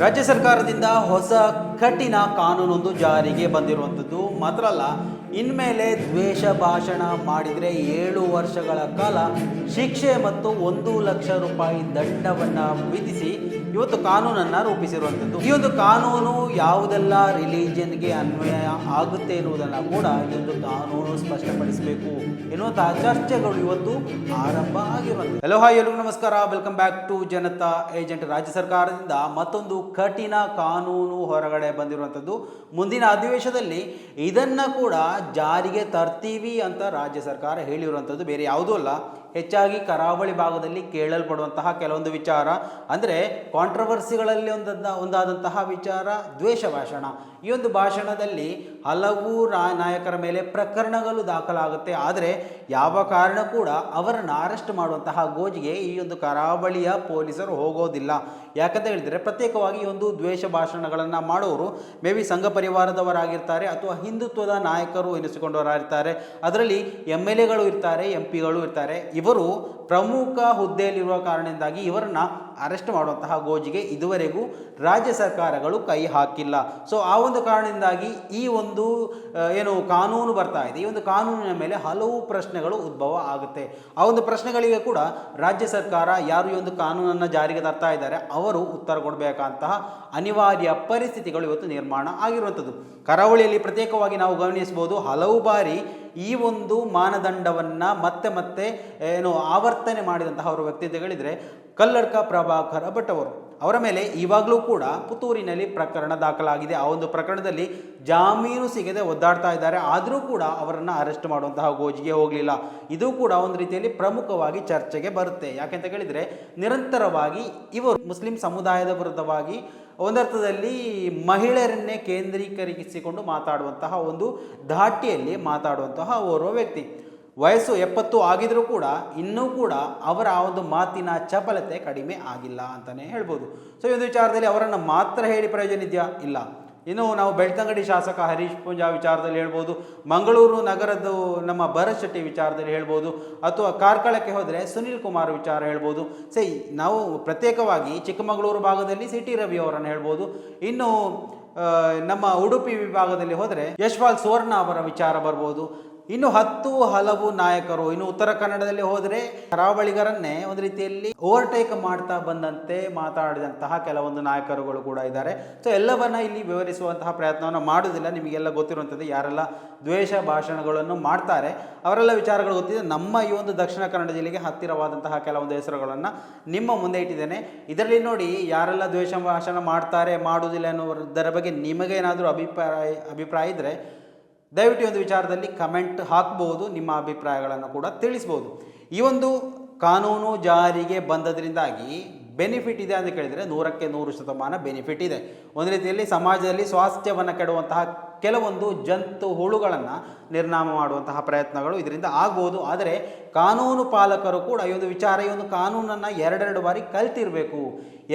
ರಾಜ್ಯ ಸರ್ಕಾರದಿಂದ ಹೊಸ ಕಠಿಣ ಕಾನೂನೊಂದು ಜಾರಿಗೆ ಬಂದಿರುವಂಥದ್ದು ಮಾತ್ರ ಅಲ್ಲ, ಇನ್ಮೇಲೆ ದ್ವೇಷ ಭಾಷಣ ಮಾಡಿದರೆ 7 ವರ್ಷಗಳ ಕಾಲ ಶಿಕ್ಷೆ ಮತ್ತು 1,00,000 ರೂಪಾಯಿ ದಂಡವನ್ನು ವಿಧಿಸಿ ಇವತ್ತು ಕಾನೂನನ್ನು ರೂಪಿಸಿರುವಂಥದ್ದು. ಈ ಒಂದು ಕಾನೂನು ಯಾವುದೆಲ್ಲ ರಿಲಿಜನ್ಗೆ ಅನ್ವಯ ಆಗುತ್ತೆ ಎನ್ನುವುದನ್ನು ಕೂಡ ಈ ಒಂದು ಕಾನೂನು ಸ್ಪಷ್ಟಪಡಿಸಬೇಕು ಎನ್ನುವಂತಹ ಚರ್ಚೆಗಳು ಇವತ್ತು ಆರಂಭ ಆಗಿರುವಂಥದ್ದು. ಹಲೋ ಹಾಯ್ ಎಲ್ರಿಗೂ ನಮಸ್ಕಾರ, welcome back to Janata agent. ರಾಜ್ಯ ಸರ್ಕಾರದಿಂದ ಮತ್ತೊಂದು ಕಠಿಣ ಕಾನೂನು ಹೊರಗಡೆ ಬಂದಿರುವಂಥದ್ದು. ಮುಂದಿನ ಅಧಿವೇಶನದಲ್ಲಿ ಇದನ್ನ ಕೂಡ ಜಾರಿಗೆ ತರ್ತೀವಿ ಅಂತ ರಾಜ್ಯ ಸರ್ಕಾರ ಹೇಳಿರುವಂಥದ್ದು. ಬೇರೆ ಯಾವುದೂ ಅಲ್ಲ, ಹೆಚ್ಚಾಗಿ ಕರಾವಳಿ ಭಾಗದಲ್ಲಿ ಕೇಳಲ್ಪಡುವಂತಹ ಕೆಲವೊಂದು ವಿಚಾರ, ಅಂದರೆ ಕಾಂಟ್ರವರ್ಸಿಗಳಲ್ಲಿ ಒಂದಾದಂತಹ ವಿಚಾರ ದ್ವೇಷ ಭಾಷಣ. ಈ ಒಂದು ಭಾಷಣದಲ್ಲಿ ಹಲವು ನಾಯಕರ ಮೇಲೆ ಪ್ರಕರಣಗಳು ದಾಖಲಾಗುತ್ತೆ. ಆದರೆ ಯಾವ ಕಾರಣ ಕೂಡ ಅವರನ್ನು ಅರೆಸ್ಟ್ ಮಾಡುವಂತಹ ಗೋಜಿಗೆ ಈ ಒಂದು ಕರಾವಳಿಯ ಪೊಲೀಸರು ಹೋಗೋದಿಲ್ಲ. ಯಾಕಂತ ಹೇಳಿದರೆ ಪ್ರತ್ಯೇಕವಾಗಿ ಈ ಒಂದು ದ್ವೇಷ ಭಾಷಣಗಳನ್ನು ಮಾಡೋರು ಮೇ ಬಿ ಸಂಘ ಪರಿವಾರದವರಾಗಿರ್ತಾರೆ ಅಥವಾ ಹಿಂದುತ್ವದ ನಾಯಕರು ಎನಿಸಿಕೊಂಡವರಾಗಿರ್ತಾರೆ. ಅದರಲ್ಲಿ MLAಗಳು ಇರ್ತಾರೆ, MP ಗಳು ಇರ್ತಾರೆ. ಇವರು ಪ್ರಮುಖ ಹುದ್ದೆಯಲ್ಲಿರುವ ಕಾರಣದಿಂದಾಗಿ ಇವರನ್ನು ಅರೆಸ್ಟ್ ಮಾಡುವಂತಹ ಗೋಜಿಗೆ ಇದುವರೆಗೂ ರಾಜ್ಯ ಸರ್ಕಾರಗಳು ಕೈ ಹಾಕಿಲ್ಲ. ಸೊ ಆ ಒಂದು ಕಾರಣದಿಂದಾಗಿ ಈ ಒಂದು ಏನು ಕಾನೂನು ಬರ್ತಾ ಇದೆ, ಈ ಒಂದು ಕಾನೂನಿನ ಮೇಲೆ ಹಲವು ಪ್ರಶ್ನೆಗಳು ಉದ್ಭವ ಆಗುತ್ತೆ. ಆ ಒಂದು ಪ್ರಶ್ನೆಗಳಿಗೆ ಕೂಡ ರಾಜ್ಯ ಸರ್ಕಾರ, ಯಾರು ಈ ಒಂದು ಕಾನೂನನ್ನು ಜಾರಿಗೆ ತರ್ತಾ ಇದ್ದಾರೆ, ಅವರು ಉತ್ತರ ಕೊಡಬೇಕಂತಹ ಅನಿವಾರ್ಯ ಪರಿಸ್ಥಿತಿಗಳು ಇವತ್ತು ನಿರ್ಮಾಣ ಆಗಿರುವಂಥದ್ದು. ಕರಾವಳಿಯಲ್ಲಿ ಪ್ರತ್ಯೇಕವಾಗಿ ನಾವು ಗಮನಿಸಬಹುದು, ಹಲವು ಬಾರಿ ಈ ಒಂದು ಮಾನದಂಡವನ್ನು ಮತ್ತೆ ಏನು ಆವರ್ತನೆ ಮಾಡಿದಂತಹ ಅವರು ವ್ಯಕ್ತಿತ್ವಗಳಿದ್ರೆ ಕಲ್ಲಡ್ಕ ಪ್ರಭಾಕರ ಭಟ್ ಅವರು. ಅವರ ಮೇಲೆ ಇವಾಗಲೂ ಕೂಡ ಪುತ್ತೂರಿನಲ್ಲಿ ಪ್ರಕರಣ ದಾಖಲಾಗಿದೆ. ಆ ಒಂದು ಪ್ರಕರಣದಲ್ಲಿ ಜಾಮೀನು ಸಿಗದೆ ಒದ್ದಾಡ್ತಾ ಇದ್ದಾರೆ. ಆದರೂ ಕೂಡ ಅವರನ್ನು ಅರೆಸ್ಟ್ ಮಾಡುವಂತಹ ಗೋಜಿಗೆ ಹೋಗಲಿಲ್ಲ. ಇದು ಕೂಡ ಒಂದು ರೀತಿಯಲ್ಲಿ ಪ್ರಮುಖವಾಗಿ ಚರ್ಚೆಗೆ ಬರುತ್ತೆ. ಯಾಕೆಂತ ಕೇಳಿದರೆ ನಿರಂತರವಾಗಿ ಇವರು ಮುಸ್ಲಿಂ ಸಮುದಾಯದ ವಿರುದ್ಧವಾಗಿ ಒಂದರ್ಥದಲ್ಲಿ ಮಹಿಳೆಯರನ್ನೇ ಕೇಂದ್ರೀಕರಿಸಿಕೊಂಡು ಮಾತಾಡುವಂತಹ ಒಂದು ಧಾಟಿಯಲ್ಲಿ ಮಾತಾಡುವಂತಹ ಓರ್ವ ವ್ಯಕ್ತಿ. ವಯಸ್ಸು 70 ಆಗಿದ್ರೂ ಕೂಡ ಇನ್ನೂ ಕೂಡ ಅವರ ಆ ಒಂದು ಮಾತಿನ ಚಪಲತೆ ಕಡಿಮೆ ಆಗಿಲ್ಲ ಅಂತಲೇ ಹೇಳ್ಬೋದು. ಸೊ ಈ ಒಂದು ವಿಚಾರದಲ್ಲಿ ಅವರನ್ನು ಮಾತ್ರ ಹೇಳಿ ಪ್ರಯೋಜನ ಇದೆಯಾ? ಇಲ್ಲ. ಇನ್ನು ನಾವು ಬೆಳ್ತಂಗಡಿ ಶಾಸಕ ಹರೀಶ್ ಪೂಂಜಾ ವಿಚಾರದಲ್ಲಿ ಹೇಳ್ಬೋದು, ಮಂಗಳೂರು ನಗರದ ನಮ್ಮ ಭರತ್ ಶೆಟ್ಟಿ ವಿಚಾರದಲ್ಲಿ ಹೇಳ್ಬೋದು, ಅಥವಾ ಕಾರ್ಕಳಕ್ಕೆ ಹೋದರೆ ಸುನಿಲ್ ಕುಮಾರ್ ವಿಚಾರ ಹೇಳ್ಬೋದು. ನಾವು ಪ್ರತ್ಯೇಕವಾಗಿ ಚಿಕ್ಕಮಗಳೂರು ಭಾಗದಲ್ಲಿ ಸಿಟಿ ರವಿ ಅವರನ್ನು ಹೇಳ್ಬೋದು. ಇನ್ನು ನಮ್ಮ ಉಡುಪಿ ವಿಭಾಗದಲ್ಲಿ ಹೋದರೆ ಯಶ್ಪಾಲ್ ಸುವರ್ಣ ಅವರ ವಿಚಾರ ಬರ್ಬೋದು. ಇನ್ನು ಹಲವು ನಾಯಕರು, ಇನ್ನು ಉತ್ತರ ಕನ್ನಡದಲ್ಲಿ ಹೋದರೆ ಕರಾವಳಿಗರನ್ನೇ ಒಂದು ರೀತಿಯಲ್ಲಿ ಓವರ್ಟೇಕ್ ಮಾಡ್ತಾ ಬಂದಂತೆ ಮಾತಾಡಿದಂತಹ ಕೆಲವೊಂದು ನಾಯಕರುಗಳು ಕೂಡ ಇದ್ದಾರೆ. ಸೊ ಎಲ್ಲವನ್ನ ಇಲ್ಲಿ ವಿವರಿಸುವಂತಹ ಪ್ರಯತ್ನವನ್ನು ಮಾಡೋದಿಲ್ಲ. ನಿಮಗೆಲ್ಲ ಗೊತ್ತಿರುವಂಥದ್ದು ಯಾರೆಲ್ಲ ದ್ವೇಷ ಭಾಷಣಗಳನ್ನು ಮಾಡ್ತಾರೆ ಅವರೆಲ್ಲ ವಿಚಾರಗಳು ಗೊತ್ತಿದೆ. ನಮ್ಮ ಈ ಒಂದು ದಕ್ಷಿಣ ಕನ್ನಡ ಜಿಲ್ಲೆಗೆ ಹತ್ತಿರವಾದಂತಹ ಕೆಲವೊಂದು ಹೆಸರುಗಳನ್ನು ನಿಮ್ಮ ಮುಂದೆ ಇಟ್ಟಿದ್ದೇನೆ. ಇದರಲ್ಲಿ ನೋಡಿ, ಯಾರೆಲ್ಲ ದ್ವೇಷ ಭಾಷಣ ಮಾಡ್ತಾರೆ ಮಾಡುವುದಿಲ್ಲ ಅನ್ನೋದರ ಬಗ್ಗೆ ನಿಮಗೇನಾದರೂ ಅಭಿಪ್ರಾಯ ಇದ್ದರೆ ದಯವಿಟ್ಟು ಈ ಒಂದು ವಿಚಾರದಲ್ಲಿ ಕಮೆಂಟ್ ಹಾಕ್ಬೋದು, ನಿಮ್ಮ ಅಭಿಪ್ರಾಯಗಳನ್ನು ಕೂಡ ತಿಳಿಸ್ಬೋದು. ಈ ಒಂದು ಕಾನೂನು ಜಾರಿಗೆ ಬಂದದ್ರಿಂದಾಗಿ ಬೆನಿಫಿಟ್ ಇದೆ ಅಂತ ಕೇಳಿದರೆ 100ಕ್ಕೆ 100% ಬೆನಿಫಿಟ್ ಇದೆ. ಒಂದು ರೀತಿಯಲ್ಲಿ ಸಮಾಜದಲ್ಲಿ ಸ್ವಾಸ್ಥ್ಯವನ್ನು ಕೆಡುವಂತಹ ಕೆಲವೊಂದು ಜಂತು ಹುಳುಗಳನ್ನು ನಿರ್ನಾಮ ಮಾಡುವಂತಹ ಪ್ರಯತ್ನಗಳು ಇದರಿಂದ ಆಗ್ಬೋದು. ಆದರೆ ಕಾನೂನು ಪಾಲಕರು ಕೂಡ ಈ ಒಂದು ವಿಚಾರ, ಈ ಒಂದು ಕಾನೂನನ್ನು 2 ಬಾರಿ ಕಲ್ತಿರಬೇಕು.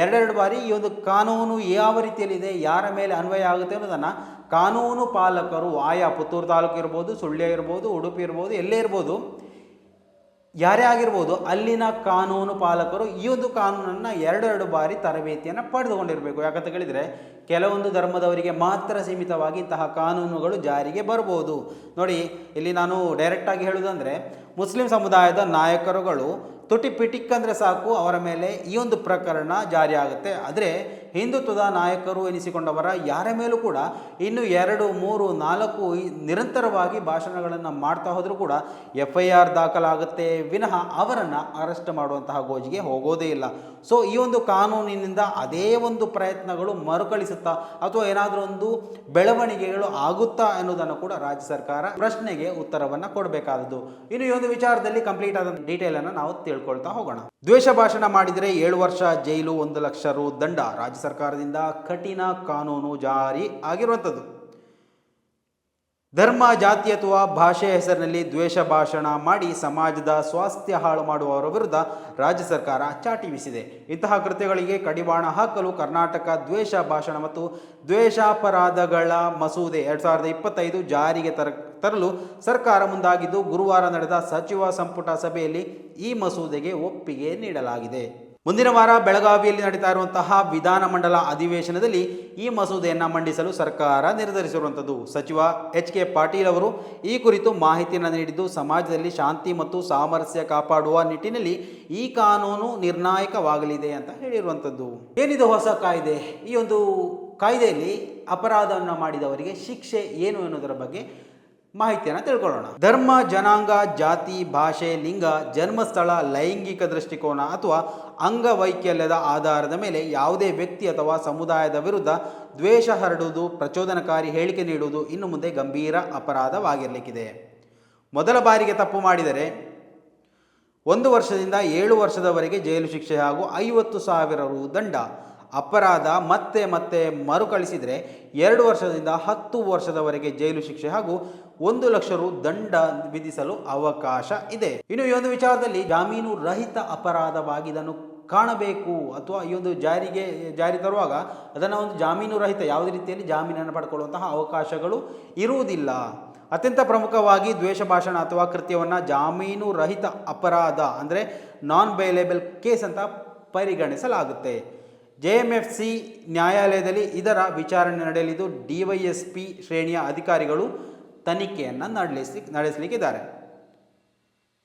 2 ಬಾರಿ ಈ ಒಂದು ಕಾನೂನು ಯಾವ ರೀತಿಯಲ್ಲಿದೆ, ಯಾರ ಮೇಲೆ ಅನ್ವಯ ಆಗುತ್ತೆ ಅನ್ನೋದನ್ನು ಕಾನೂನು ಪಾಲಕರು ಆಯಾ ಪುತ್ತೂರು ತಾಲೂಕು ಇರ್ಬೋದು, ಸುಳ್ಯ ಇರ್ಬೋದು, ಉಡುಪಿ ಇರ್ಬೋದು, ಎಲ್ಲೇ ಇರ್ಬೋದು, ಯಾರೇ ಆಗಿರ್ಬೋದು, ಅಲ್ಲಿನ ಕಾನೂನು ಪಾಲಕರು ಈ ಒಂದು ಕಾನೂನನ್ನು 2 ಬಾರಿ ತರಬೇತಿಯನ್ನು ಪಡೆದುಕೊಂಡಿರಬೇಕು. ಯಾಕಂತ ಕೇಳಿದರೆ ಕೆಲವೊಂದು ಧರ್ಮದವರಿಗೆ ಮಾತ್ರ ಸೀಮಿತವಾಗಿ ಇಂತಹ ಕಾನೂನುಗಳು ಜಾರಿಗೆ ಬರ್ಬೋದು. ನೋಡಿ, ಇಲ್ಲಿ ನಾನು ಡೈರೆಕ್ಟಾಗಿ ಹೇಳುವುದಂದರೆ ಮುಸ್ಲಿಂ ಸಮುದಾಯದ ನಾಯಕರುಗಳು ತುಟಿ ಅಂದರೆ ಸಾಕು, ಅವರ ಮೇಲೆ ಈ ಒಂದು ಪ್ರಕರಣ ಜಾರಿ ಆಗುತ್ತೆ. ಆದರೆ ಹಿಂದುತ್ವದ ನಾಯಕರು ಎನಿಸಿಕೊಂಡವರ ಯಾರ ಮೇಲೂ ಕೂಡ ಇನ್ನು 2, 3, 4 ನಿರಂತರವಾಗಿ ಭಾಷಣಗಳನ್ನು ಮಾಡ್ತಾ ಹೋದರೂ ಕೂಡ FIR ದಾಖಲಾಗುತ್ತೆ ವಿನಃ ಅವರನ್ನು ಅರೆಸ್ಟ್ ಮಾಡುವಂತಹ ಗೋಜಿಗೆ ಹೋಗೋದೇ ಇಲ್ಲ. ಸೊ ಈ ಒಂದು ಕಾನೂನಿನಿಂದ ಅದೇ ಒಂದು ಪ್ರಯತ್ನಗಳು ಮರುಕಳಿಸುತ್ತಾ ಅಥವಾ ಏನಾದರೂ ಒಂದು ಬೆಳವಣಿಗೆಗಳು ಆಗುತ್ತಾ ಎನ್ನುವುದನ್ನು ಕೂಡ ರಾಜ್ಯ ಸರ್ಕಾರ ಪ್ರಶ್ನೆಗೆ ಉತ್ತರವನ್ನು ಕೊಡಬೇಕಾದದ್ದು. ಇನ್ನು ಈ ಒಂದು ವಿಚಾರದಲ್ಲಿ ಕಂಪ್ಲೀಟ್ ಆದ ಡೀಟೇಲನ್ನು ನಾವು ತಿಳ್ಕೊಳ್ತಾ ಹೋಗೋಣ. ದ್ವೇಷ ಭಾಷಣ ಮಾಡಿದರೆ 7 ವರ್ಷ ಜೈಲು, 1,00,000 ರು ದಂಡ. ರಾಜ್ಯ ಸರ್ಕಾರದಿಂದ ಕಠಿಣ ಕಾನೂನು ಜಾರಿ ಆಗಿರುವಂಥದ್ದು. ಧರ್ಮ, ಜಾತಿ ಅಥವಾ ಭಾಷೆಯ ಹೆಸರಿನಲ್ಲಿ ದ್ವೇಷ ಭಾಷಣ ಮಾಡಿ ಸಮಾಜದ ಸ್ವಾಸ್ಥ್ಯ ಹಾಳು ಮಾಡುವವರ ವಿರುದ್ಧ ರಾಜ್ಯ ಸರ್ಕಾರ ಚಾಟಿ ಬೀಸಿದೆ. ಇಂತಹ ಕೃತ್ಯಗಳಿಗೆ ಕಡಿವಾಣ ಹಾಕಲು ಕರ್ನಾಟಕ ದ್ವೇಷ ಭಾಷಣ ಮತ್ತು ದ್ವೇಷಾಪರಾಧಗಳ ಮಸೂದೆ 2025 ಜಾರಿಗೆ ತರಲು ಸರ್ಕಾರ ಮುಂದಾಗಿದ್ದು, ಗುರುವಾರ ನಡೆದ ಸಚಿವ ಸಂಪುಟ ಸಭೆಯಲ್ಲಿ ಈ ಮಸೂದೆಗೆ ಒಪ್ಪಿಗೆ ನೀಡಲಾಗಿದೆ. ಮುಂದಿನ ವಾರ ಬೆಳಗಾವಿಯಲ್ಲಿ ನಡೀತಾ ಇರುವಂತಹ ವಿಧಾನಮಂಡಲ ಅಧಿವೇಶನದಲ್ಲಿ ಈ ಮಸೂದೆಯನ್ನು ಮಂಡಿಸಲು ಸರ್ಕಾರ ನಿರ್ಧರಿಸಿರುವಂಥದ್ದು. ಸಚಿವ HK ಪಾಟೀಲ್ ಅವರು ಈ ಕುರಿತು ಮಾಹಿತಿಯನ್ನು ನೀಡಿದ್ದು, ಸಮಾಜದಲ್ಲಿ ಶಾಂತಿ ಮತ್ತು ಸಾಮರಸ್ಯ ಕಾಪಾಡುವ ನಿಟ್ಟಿನಲ್ಲಿ ಈ ಕಾನೂನು ನಿರ್ಣಾಯಕವಾಗಲಿದೆ ಅಂತ ಹೇಳಿರುವಂಥದ್ದು. ಏನಿದು ಹೊಸ ಕಾಯ್ದೆ? ಈ ಒಂದು ಕಾಯ್ದೆಯಲ್ಲಿ ಅಪರಾಧವನ್ನು ಮಾಡಿದವರಿಗೆ ಶಿಕ್ಷೆ ಏನು ಎನ್ನುವುದರ ಬಗ್ಗೆ ಮಾಹಿತಿಯನ್ನು ತಿಳ್ಕೊಳ್ಳೋಣ. ಧರ್ಮ, ಜನಾಂಗ, ಜಾತಿ, ಭಾಷೆ, ಲಿಂಗ, ಜನ್ಮಸ್ಥಳ, ಲೈಂಗಿಕ ದೃಷ್ಟಿಕೋನ ಅಥವಾ ಅಂಗವೈಕಲ್ಯದ ಆಧಾರದ ಮೇಲೆ ಯಾವುದೇ ವ್ಯಕ್ತಿ ಅಥವಾ ಸಮುದಾಯದ ವಿರುದ್ಧ ದ್ವೇಷ ಹರಡುವುದು, ಪ್ರಚೋದನಕಾರಿ ಹೇಳಿಕೆ ನೀಡುವುದು ಇನ್ನು ಮುಂದೆ ಗಂಭೀರ ಅಪರಾಧವಾಗಿರಲಿಕ್ಕಿದೆ. ಮೊದಲ ಬಾರಿಗೆ ತಪ್ಪು ಮಾಡಿದರೆ 1 ವರ್ಷದಿಂದ 7 ವರ್ಷದವರೆಗೆ ಜೈಲು ಶಿಕ್ಷೆ ಹಾಗೂ 50,000 ರು ದಂಡ. ಅಪರಾಧ ಮತ್ತೆ ಮರುಕಳಿಸಿದರೆ 2 ವರ್ಷದಿಂದ 10 ವರ್ಷದವರೆಗೆ ಜೈಲು ಶಿಕ್ಷೆ ಹಾಗೂ 1 ಲಕ್ಷ ರು ದಂಡ ವಿಧಿಸಲು ಅವಕಾಶ ಇದೆ. ಇನ್ನು ಈ ಒಂದು ವಿಚಾರದಲ್ಲಿ ಜಾಮೀನು ರಹಿತ ಅಪರಾಧವಾಗಿ ಇದನ್ನು ಕಾಣಬೇಕು ಅಥವಾ ಈ ಒಂದು ಜಾರಿ ತರುವಾಗ ಅದನ್ನು ಒಂದು ಜಾಮೀನು ರಹಿತ ಯಾವುದೇ ರೀತಿಯಲ್ಲಿ ಜಾಮೀನನ್ನು ಪಡ್ಕೊಳ್ಳುವಂತಹ ಅವಕಾಶಗಳು ಇರುವುದಿಲ್ಲ. ಅತ್ಯಂತ ಪ್ರಮುಖವಾಗಿ ದ್ವೇಷ ಭಾಷಣ ಅಥವಾ ಕೃತ್ಯವನ್ನು ಜಾಮೀನು ರಹಿತ ಅಪರಾಧ ಅಂದರೆ ನಾನ್ ಬೈಲೇಬಲ್ ಕೇಸ್ ಅಂತ ಪರಿಗಣಿಸಲಾಗುತ್ತೆ. JMFC ನ್ಯಾಯಾಲಯದಲ್ಲಿ ಇದರ ವಿಚಾರಣೆ ನಡೆಯಲಿದ್ದು DYSP ಶ್ರೇಣಿಯ ಅಧಿಕಾರಿಗಳು ತನಿಖೆಯನ್ನು ನಡೆಸಲಿಕ್ಕಿದ್ದಾರೆ.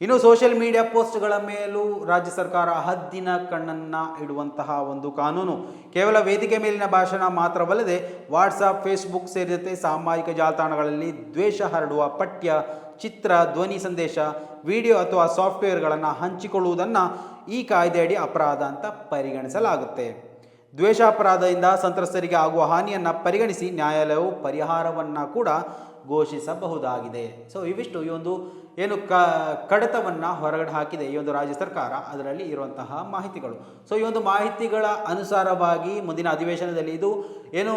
ಇನ್ನು ಸೋಷಿಯಲ್ ಮೀಡಿಯಾ ಪೋಸ್ಟ್ಗಳ ಮೇಲೂ ರಾಜ್ಯ ಸರ್ಕಾರ ಹದ್ದಿನ ಕಣ್ಣನ್ನು ಇಡುವಂತಹ ಒಂದು ಕಾನೂನು. ಕೇವಲ ವೇದಿಕೆ ಮೇಲಿನ ಭಾಷಣ ಮಾತ್ರವಲ್ಲದೆ ವಾಟ್ಸಪ್, ಫೇಸ್ಬುಕ್ ಸೇರಿದಂತೆ ಸಾಮಾಜಿಕ ಜಾಲತಾಣಗಳಲ್ಲಿ ದ್ವೇಷ ಹರಡುವ ಪಠ್ಯ, ಚಿತ್ರ, ಧ್ವನಿ ಸಂದೇಶ, ವಿಡಿಯೋ ಅಥವಾ ಸಾಫ್ಟ್ವೇರ್ಗಳನ್ನು ಹಂಚಿಕೊಳ್ಳುವುದನ್ನು ಈ ಕಾಯ್ದೆಯಡಿ ಅಪರಾಧ ಅಂತ ಪರಿಗಣಿಸಲಾಗುತ್ತೆ. ದ್ವೇಷಾಪರಾಧದಿಂದ ಸಂತ್ರಸ್ತರಿಗೆ ಆಗುವ ಹಾನಿಯನ್ನು ಪರಿಗಣಿಸಿ ನ್ಯಾಯಾಲಯವು ಪರಿಹಾರವನ್ನು ಕೂಡ ಘೋಷಿಸಬಹುದಾಗಿದೆ. ಸೊ ಇವಿಷ್ಟು ಈ ಒಂದು ಏನು ಕಡತವನ್ನು ಹೊರಗಡೆ ಹಾಕಿದೆ ಈ ಒಂದು ರಾಜ್ಯ ಸರ್ಕಾರ, ಅದರಲ್ಲಿ ಇರುವಂತಹ ಮಾಹಿತಿಗಳು. ಸೊ ಈ ಒಂದು ಮಾಹಿತಿಗಳ ಅನುಸಾರವಾಗಿ ಮುಂದಿನ ಅಧಿವೇಶನದಲ್ಲಿ ಇದು ಏನು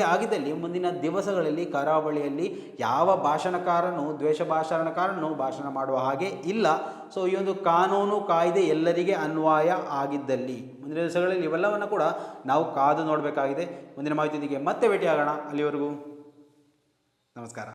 ಆಗಿದ್ದಲ್ಲಿ ಮುಂದಿನ ದಿವಸಗಳಲ್ಲಿ ಕರಾವಳಿಯಲ್ಲಿ ಯಾವ ಭಾಷಣಕಾರನು ದ್ವೇಷ ಭಾಷಣಕಾರನು ಭಾಷಣ ಮಾಡುವ ಹಾಗೆ ಇಲ್ಲ. ಸೊ ಈ ಒಂದು ಕಾನೂನು ಕಾಯ್ದೆ ಎಲ್ಲರಿಗೆ ಅನ್ವಯ ಆಗಿದ್ದಲ್ಲಿ ಮುಂದಿನ ದಿವಸಗಳಲ್ಲಿ ಇವೆಲ್ಲವನ್ನು ಕೂಡ ನಾವು ಕಾದು ನೋಡಬೇಕಾಗಿದೆ. ಮುಂದಿನ ಮಾಹಿತಿಯೊಂದಿಗೆ ಮತ್ತೆ ಭೇಟಿಯಾಗೋಣ. ಅಲ್ಲಿವರೆಗೂ ನಮಸ್ಕಾರ.